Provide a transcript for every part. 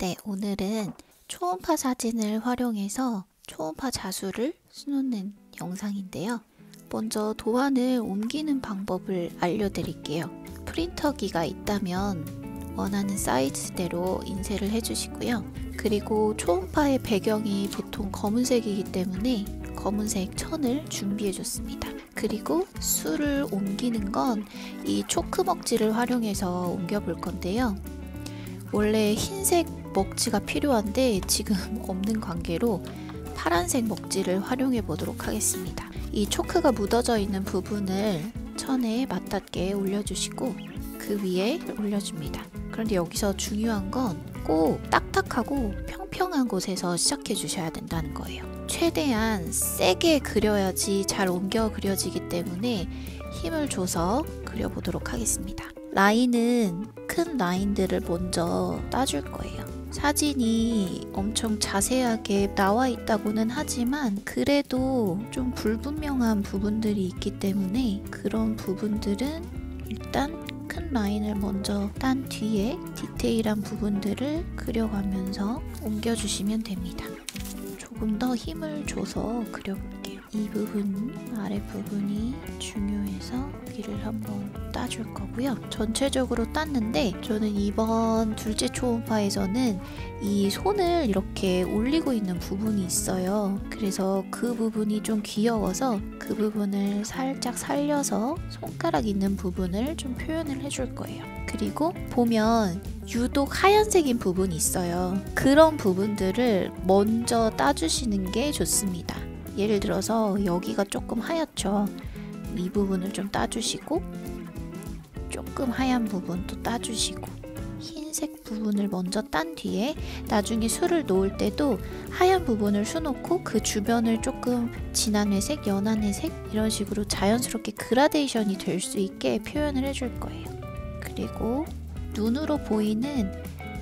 네, 오늘은 초음파 사진을 활용해서 초음파 자수를 수놓는 영상인데요. 먼저 도안을 옮기는 방법을 알려드릴게요. 프린터기가 있다면 원하는 사이즈대로 인쇄를 해주시고요. 그리고 초음파의 배경이 보통 검은색이기 때문에 검은색 천을 준비해줬습니다. 그리고 수를 옮기는 건 이 초크 먹지를 활용해서 옮겨볼 건데요. 원래 흰색 먹지가 필요한데 지금 없는 관계로 파란색 먹지를 활용해 보도록 하겠습니다. 이 초크가 묻어져 있는 부분을 천에 맞닿게 올려주시고 그 위에 올려줍니다. 그런데 여기서 중요한 건 꼭 딱딱하고 평평한 곳에서 시작해 주셔야 된다는 거예요. 최대한 세게 그려야지 잘 옮겨 그려지기 때문에 힘을 줘서 그려보도록 하겠습니다. 라인은 큰 라인들을 먼저 따줄 거예요. 사진이 엄청 자세하게 나와 있다고는 하지만 그래도 좀 불분명한 부분들이 있기 때문에 그런 부분들은 일단 큰 라인을 먼저 딴 뒤에 디테일한 부분들을 그려가면서 옮겨주시면 됩니다. 조금 더 힘을 줘서 그려볼게요. 이 부분, 아래 부분이 중요해서 여기를 한번 따줄 거고요. 전체적으로 땄는데 저는 이번 둘째 초음파에서는 이 손을 이렇게 올리고 있는 부분이 있어요. 그래서 그 부분이 좀 귀여워서 그 부분을 살짝 살려서 손가락 있는 부분을 좀 표현을 해줄 거예요. 그리고 보면 유독 하얀색인 부분이 있어요. 그런 부분들을 먼저 따주시는 게 좋습니다. 예를 들어서 여기가 조금 하얗죠. 이 부분을 좀 따주시고 조금 하얀 부분도 따주시고 흰색 부분을 먼저 딴 뒤에 나중에 수를 놓을 때도 하얀 부분을 수놓고 그 주변을 조금 진한 회색, 연한 회색 이런 식으로 자연스럽게 그라데이션이 될 수 있게 표현을 해줄 거예요. 그리고 눈으로 보이는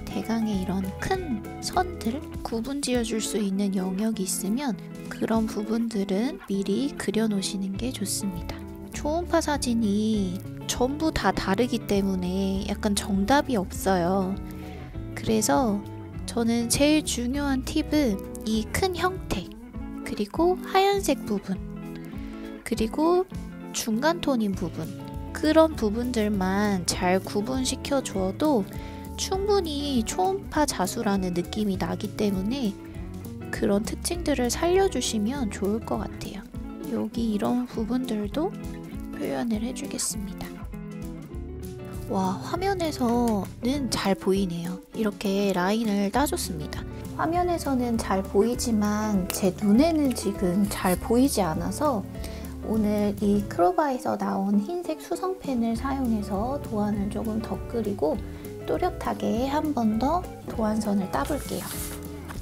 대강의 이런 큰 선들 구분 지어줄 수 있는 영역이 있으면 그런 부분들은 미리 그려 놓으시는 게 좋습니다. 초음파 사진이 전부 다 다르기 때문에 약간 정답이 없어요. 그래서 저는 제일 중요한 팁은 이 큰 형태 그리고 하얀색 부분 그리고 중간 톤인 부분 그런 부분들만 잘 구분시켜 주어도 충분히 초음파 자수라는 느낌이 나기 때문에 그런 특징들을 살려주시면 좋을 것 같아요. 여기 이런 부분들도 표현을 해주겠습니다. 와, 화면에서는 잘 보이네요. 이렇게 라인을 따줬습니다. 화면에서는 잘 보이지만 제 눈에는 지금 잘 보이지 않아서 오늘 이 크로바에서 나온 흰색 수성펜을 사용해서 도안을 조금 더 그리고 또렷하게 한 번 더 도안선을 따볼게요.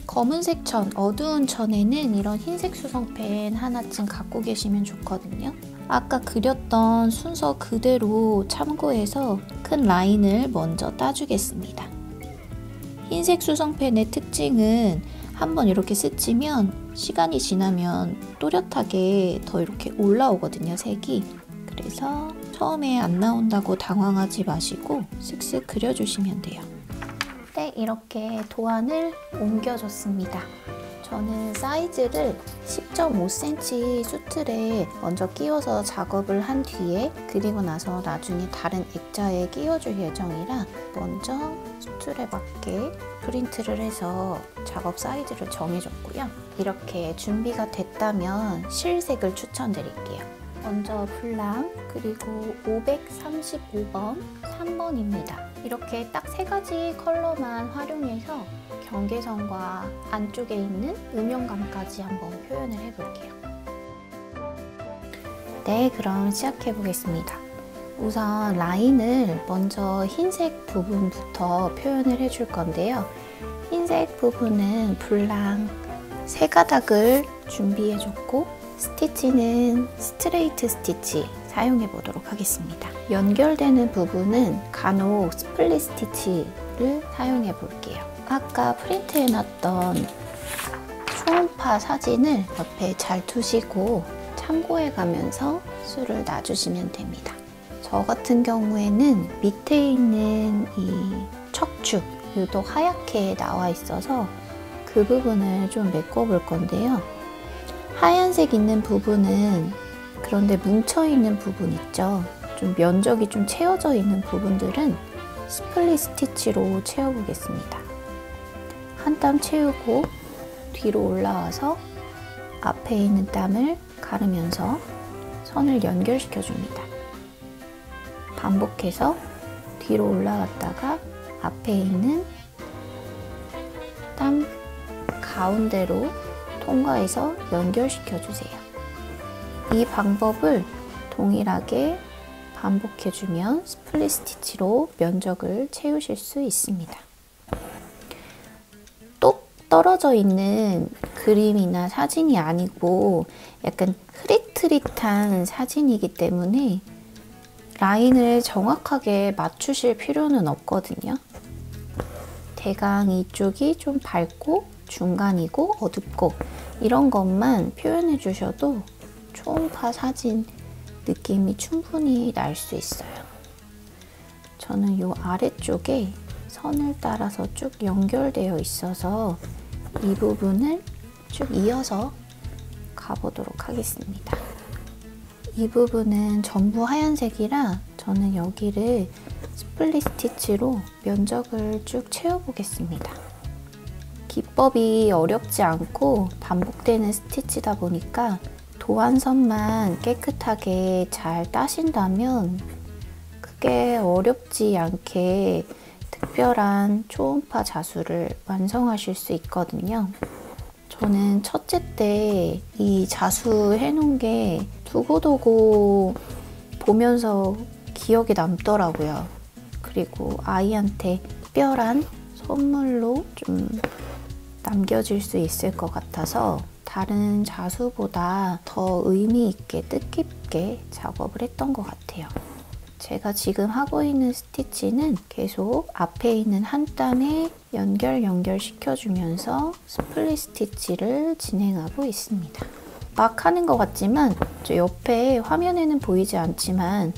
검은색 천, 어두운 천에는 이런 흰색 수성펜 하나쯤 갖고 계시면 좋거든요. 아까 그렸던 순서 그대로 참고해서 큰 라인을 먼저 따주겠습니다. 흰색 수성펜의 특징은 한번 이렇게 스치면 시간이 지나면 또렷하게 더 이렇게 올라오거든요, 색이. 그래서 처음에 안 나온다고 당황하지 마시고 슥슥 그려주시면 돼요. 네, 이렇게 도안을 옮겨줬습니다. 저는 사이즈를 10.5cm 수틀에 먼저 끼워서 작업을 한 뒤에 그리고 나서 나중에 다른 액자에 끼워줄 예정이라 먼저 수틀에 맞게 프린트를 해서 작업 사이즈를 정해줬고요. 이렇게 준비가 됐다면 실색을 추천드릴게요. 먼저 블랑 그리고 535번 3번입니다. 이렇게 딱 세 가지 컬러만 활용해서 경계선과 안쪽에 있는 음영감까지 한번 표현을 해볼게요. 네, 그럼 시작해 보겠습니다. 우선 라인을 먼저 흰색 부분부터 표현을 해줄 건데요. 흰색 부분은 블랑 3가닥을 준비해줬고 스티치는 스트레이트 스티치 사용해 보도록 하겠습니다. 연결되는 부분은 간혹 스플릿 스티치를 사용해 볼게요. 아까 프린트해 놨던 초음파 사진을 옆에 잘 두시고 참고해 가면서 수를 놔주시면 됩니다. 저 같은 경우에는 밑에 있는 이 척추 유독 하얗게 나와 있어서 그 부분을 좀 메꿔볼 건데요. 하얀색 있는 부분은 그런데 뭉쳐있는 부분 있죠. 좀 면적이 좀 채워져 있는 부분들은 스플릿 스티치로 채워보겠습니다. 한 땀 채우고 뒤로 올라와서 앞에 있는 땀을 가르면서 선을 연결시켜 줍니다. 반복해서 뒤로 올라갔다가 앞에 있는 땀 가운데로 통과해서 연결시켜 주세요. 이 방법을 동일하게 반복해주면 스플릿 스티치로 면적을 채우실 수 있습니다. 똑 떨어져 있는 그림이나 사진이 아니고 약간 흐릿흐릿한 사진이기 때문에 라인을 정확하게 맞추실 필요는 없거든요. 대강 이쪽이 좀 밝고 중간이고 어둡고 이런 것만 표현해 주셔도 초음파 사진 느낌이 충분히 날 수 있어요. 저는 이 아래쪽에 선을 따라서 쭉 연결되어 있어서 이 부분을 쭉 이어서 가보도록 하겠습니다. 이 부분은 전부 하얀색이라 저는 여기를 스플릿 스티치로 면적을 쭉 채워보겠습니다. 기법이 어렵지 않고 반복되는 스티치다 보니까 도안선만 깨끗하게 잘 따신다면 크게 어렵지 않게 특별한 초음파 자수를 완성하실 수 있거든요. 저는 첫째 때 이 자수 해놓은 게 두고두고 보면서 기억에 남더라고요. 그리고 아이한테 특별한 선물로 좀 남겨질 수 있을 것 같아서 다른 자수보다 더 의미 있게 뜻깊게 작업을 했던 것 같아요. 제가 지금 하고 있는 스티치는 계속 앞에 있는 한 땀에 연결시켜주면서 스플릿 스티치를 진행하고 있습니다. 막 하는 것 같지만 저 옆에 화면에는 보이지 않지만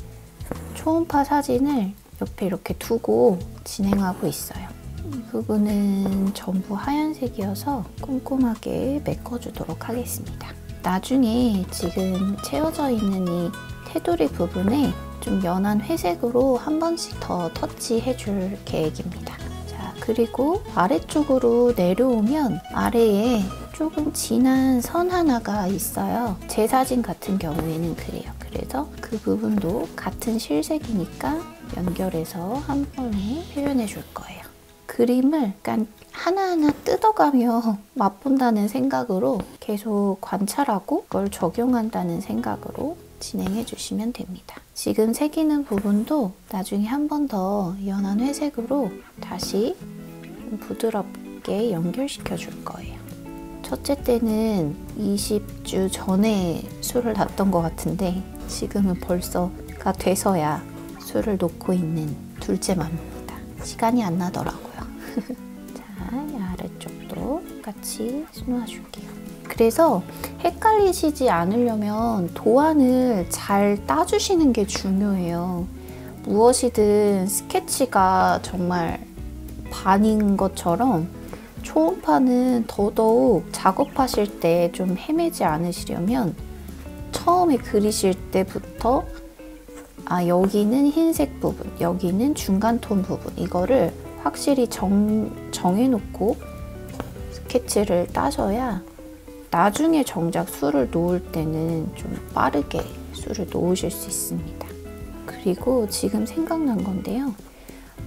초음파 사진을 옆에 이렇게 두고 진행하고 있어요. 이 부분은 전부 하얀색이어서 꼼꼼하게 메꿔주도록 하겠습니다. 나중에 지금 채워져 있는 이 테두리 부분에 좀 연한 회색으로 한 번씩 더 터치해줄 계획입니다. 자, 그리고 아래쪽으로 내려오면 아래에 조금 진한 선 하나가 있어요. 제 사진 같은 경우에는 그래요. 그래서 그 부분도 같은 실색이니까 연결해서 한 번에 표현해 줄 거예요. 그림을 약간 하나하나 뜯어가며 맛본다는 생각으로 계속 관찰하고 그걸 적용한다는 생각으로 진행해 주시면 됩니다. 지금 새기는 부분도 나중에 한 번 더 연한 회색으로 다시 좀 부드럽게 연결시켜 줄 거예요. 첫째 때는 20주 전에 술을 놨던 것 같은데 지금은 벌써가 돼서야 술을 놓고 있는 둘째 맘입니다. 시간이 안 나더라고요. 자, 이 아래쪽도 같이 놓아줄게요. 그래서 헷갈리시지 않으려면 도안을 잘 따주시는 게 중요해요. 무엇이든 스케치가 정말 반인 것처럼 초음파는 더더욱 작업하실 때 좀 헤매지 않으시려면 처음에 그리실 때부터 여기는 흰색 부분, 여기는 중간톤 부분 이거를 확실히 정해놓고 스케치를 따셔야 나중에 정작 술을 놓을 때는 좀 빠르게 술을 놓으실 수 있습니다. 그리고 지금 생각난 건데요.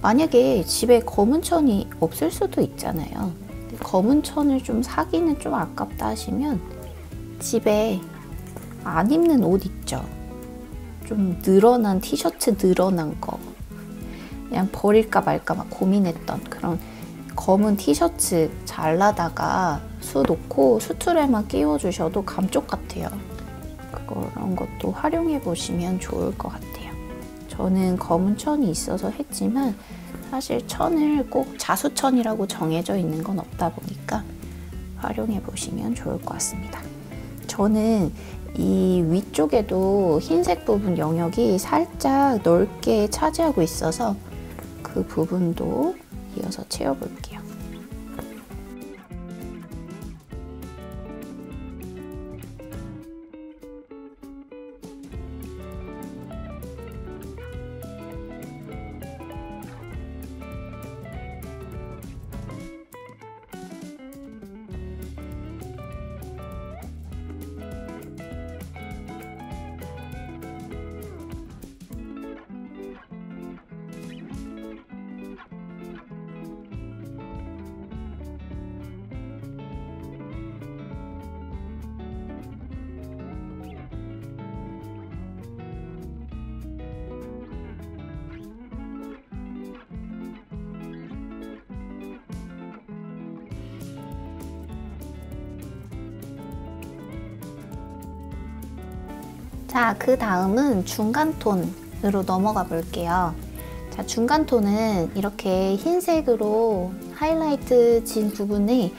만약에 집에 검은 천이 없을 수도 있잖아요. 검은 천을 좀 사기는 좀 아깝다 하시면 집에 안 입는 옷 있죠. 좀 늘어난 티셔츠 늘어난 거 그냥 버릴까 말까 막 고민했던 그런 검은 티셔츠 잘라다가 수 놓고 수트레만 끼워주셔도 감쪽 같아요. 그런 것도 활용해 보시면 좋을 것 같아요. 저는 검은 천이 있어서 했지만 사실 천을 꼭 자수천이라고 정해져 있는 건 없다 보니까 활용해 보시면 좋을 것 같습니다. 저는 이 위쪽에도 흰색 부분 영역이 살짝 넓게 차지하고 있어서 그 부분도 이어서 채워볼게요. 자, 그 다음은 중간 톤으로 넘어가 볼게요. 자, 중간 톤은 이렇게 흰색으로 하이라이트 진 부분의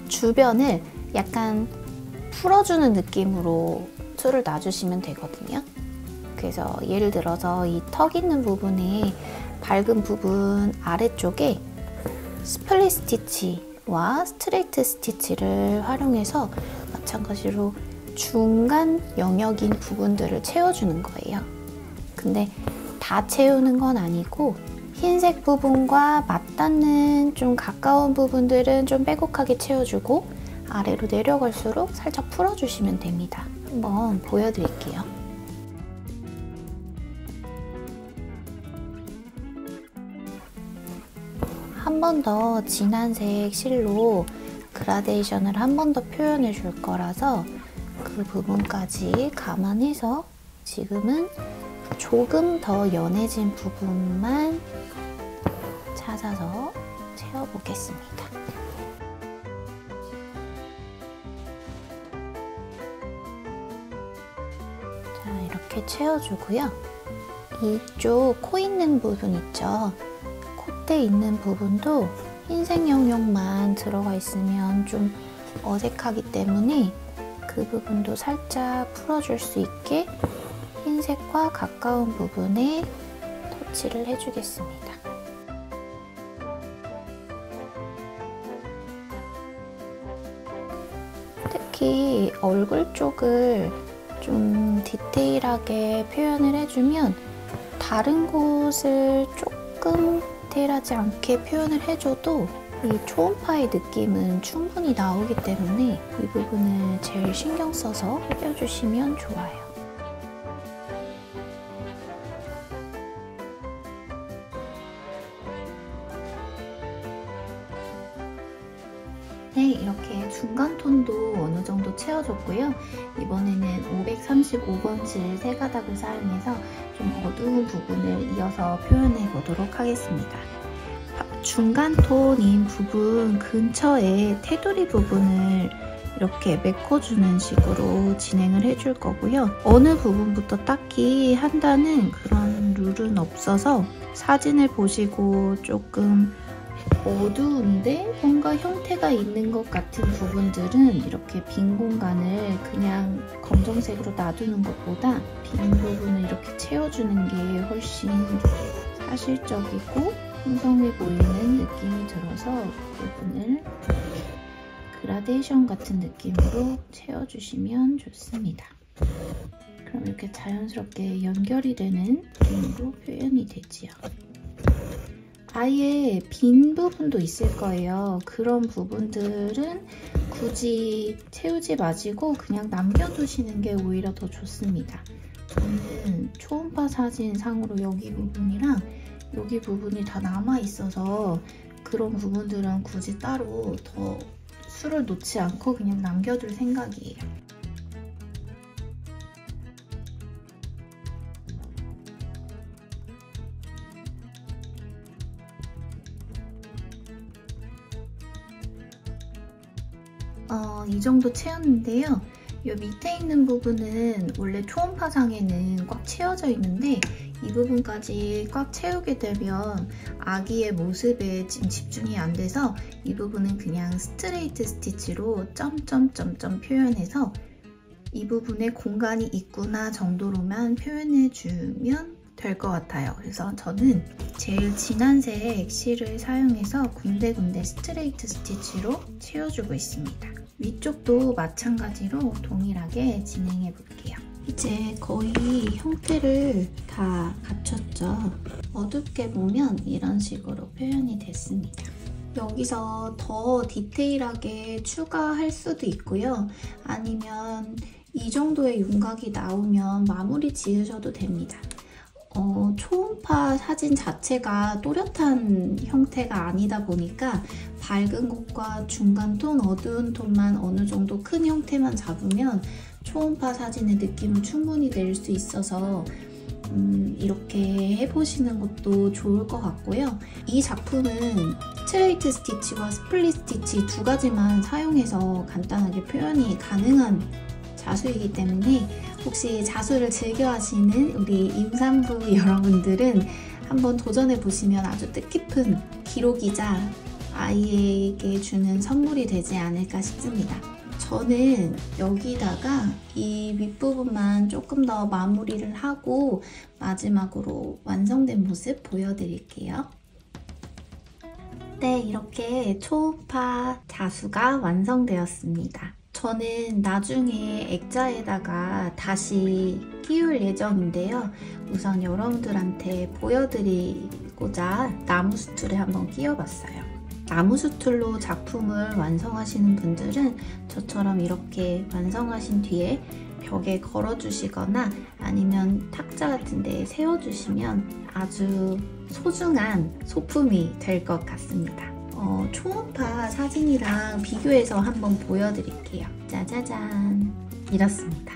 주변을 약간 풀어주는 느낌으로 툴을 놔주시면 되거든요. 그래서 예를 들어서 이 턱 있는 부분에 밝은 부분 아래쪽에 스플릿 스티치와 스트레이트 스티치를 활용해서 마찬가지로 중간 영역인 부분들을 채워주는 거예요. 근데 다 채우는 건 아니고 흰색 부분과 맞닿는 좀 가까운 부분들은 좀 빼곡하게 채워주고 아래로 내려갈수록 살짝 풀어주시면 됩니다. 한번 보여드릴게요. 한 번 더 진한 색 실로 그라데이션을 한 번 더 표현해 줄 거라서 그 부분까지 감안해서 지금은 조금 더 연해진 부분만 찾아서 채워보겠습니다. 자, 이렇게 채워주고요. 이쪽 코 있는 부분 있죠? 콧대 있는 부분도 흰색 영역만 들어가 있으면 좀 어색하기 때문에 그 부분도 살짝 풀어줄 수 있게 흰색과 가까운 부분에 터치를 해주겠습니다. 특히 얼굴 쪽을 좀 디테일하게 표현을 해주면 다른 곳을 조금 디테일하지 않게 표현을 해줘도 이 초음파의 느낌은 충분히 나오기 때문에 이 부분을 제일 신경 써서 해주시면 좋아요. 네, 이렇게 중간 톤도 어느 정도 채워줬고요. 이번에는 535번 질 세 가닥을 사용해서 좀 어두운 부분을 이어서 표현해 보도록 하겠습니다. 중간 톤인 부분 근처에 테두리 부분을 이렇게 메꿔주는 식으로 진행을 해줄 거고요. 어느 부분부터 딱히 한다는 그런 룰은 없어서 사진을 보시고 조금 어두운데 뭔가 형태가 있는 것 같은 부분들은 이렇게 빈 공간을 그냥 검정색으로 놔두는 것보다 빈 부분을 이렇게 채워주는 게 훨씬 사실적이고 풍성해 보이는 느낌이 들어서 그 부분을 그라데이션 같은 느낌으로 채워주시면 좋습니다. 그럼 이렇게 자연스럽게 연결이 되는 느낌으로 표현이 되지요. 아예 빈 부분도 있을 거예요. 그런 부분들은 굳이 채우지 마시고 그냥 남겨두시는 게 오히려 더 좋습니다. 저는 초음파 사진 상으로 여기 부분이랑 여기 부분이 다 남아있어서 그런 부분들은 굳이 따로 더 수를 놓지 않고 그냥 남겨둘 생각이에요. 이 정도 채웠는데요. 이 밑에 있는 부분은 원래 초음파상에는 꽉 채워져 있는데 이 부분까지 꽉 채우게 되면 아기의 모습에 지금 집중이 안 돼서 이 부분은 그냥 스트레이트 스티치로 점점점점 표현해서 이 부분에 공간이 있구나 정도로만 표현해주면 될 것 같아요. 그래서 저는 제일 진한 색 실을 사용해서 군데군데 스트레이트 스티치로 채워주고 있습니다. 위쪽도 마찬가지로 동일하게 진행해 볼게요. 이제 거의 형태를 다 갖췄죠. 어둡게 보면 이런 식으로 표현이 됐습니다. 여기서 더 디테일하게 추가할 수도 있고요. 아니면 이 정도의 윤곽이 나오면 마무리 지으셔도 됩니다. 초음파 사진 자체가 또렷한 형태가 아니다 보니까 밝은 곳과 중간 톤, 어두운 톤만 어느 정도 큰 형태만 잡으면 초음파 사진의 느낌을 충분히 낼 수 있어서 이렇게 해보시는 것도 좋을 것 같고요. 이 작품은 스트레이트 스티치와 스플릿 스티치 두 가지만 사용해서 간단하게 표현이 가능한 자수이기 때문에 혹시 자수를 즐겨 하시는 우리 임산부 여러분들은 한번 도전해 보시면 아주 뜻깊은 기록이자 아이에게 주는 선물이 되지 않을까 싶습니다. 저는 여기다가 이 윗부분만 조금 더 마무리를 하고 마지막으로 완성된 모습 보여드릴게요. 네, 이렇게 초음파 자수가 완성되었습니다. 저는 나중에 액자에다가 다시 끼울 예정인데요. 우선 여러분들한테 보여드리고자 나무 수틀을 한번 끼워봤어요. 나무 수틀로 작품을 완성하시는 분들은 저처럼 이렇게 완성하신 뒤에 벽에 걸어주시거나 아니면 탁자 같은 데 세워주시면 아주 소중한 소품이 될 것 같습니다. 초음파 사진이랑 비교해서 한번 보여드릴게요. 짜자잔! 이렇습니다.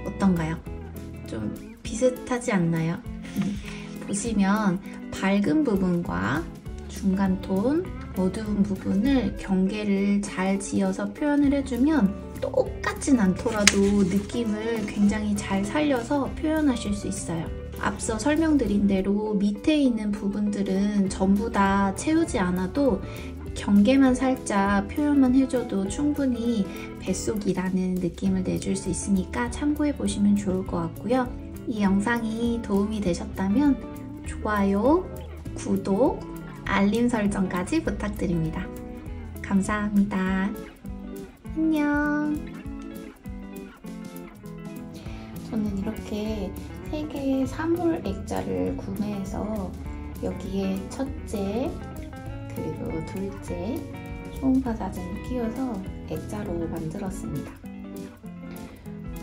어떤가요? 좀 비슷하지 않나요? 보시면 밝은 부분과 중간 톤, 어두운 부분을 경계를 잘 지어서 표현을 해주면 똑같진 않더라도 느낌을 굉장히 잘 살려서 표현하실 수 있어요. 앞서 설명드린 대로 밑에 있는 부분들은 전부 다 채우지 않아도 경계만 살짝 표현만 해줘도 충분히 뱃속이라는 느낌을 내줄 수 있으니까 참고해 보시면 좋을 것 같고요. 이 영상이 도움이 되셨다면 좋아요, 구독, 알림 설정까지 부탁드립니다. 감사합니다. 안녕. 저는 이렇게 3개의 사물 액자를 구매해서 여기에 첫째 그리고 둘째 초음파 사진을 끼워서 액자로 만들었습니다.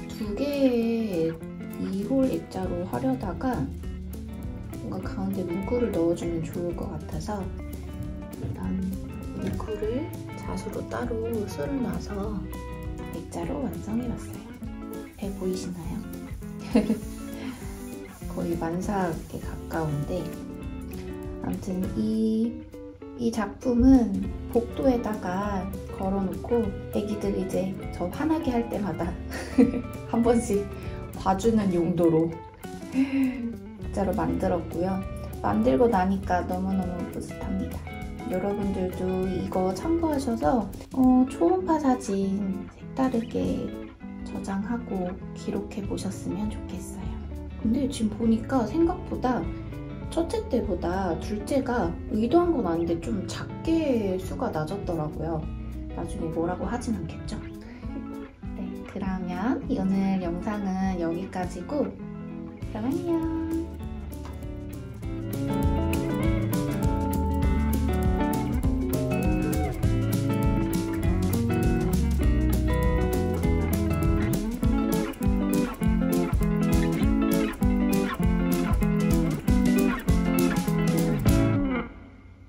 2개의 2홀 액자로 하려다가 뭔가 가운데 문구를 넣어주면 좋을 것 같아서 이런 문구를 자수로 따로 수를 놔서 액자로 완성해봤어요. 배 보이시나요? 거의 만삭에 가까운데 아무튼 이 작품은 복도에다가 걸어놓고 애기들 이제 저 화나게 할 때마다 한 번씩 봐주는 용도로 액자로 만들었고요. 만들고 나니까 너무너무 뿌듯합니다. 여러분들도 이거 참고하셔서 초음파 사진 색다르게 저장하고 기록해 보셨으면 좋겠어요. 근데 지금 보니까 생각보다 첫째 때보다 둘째가 의도한 건 아닌데 좀 작게 수가 낮았더라고요. 나중에 뭐라고 하진 않겠죠? 네, 그러면 오늘 영상은 여기까지고 그럼 안녕!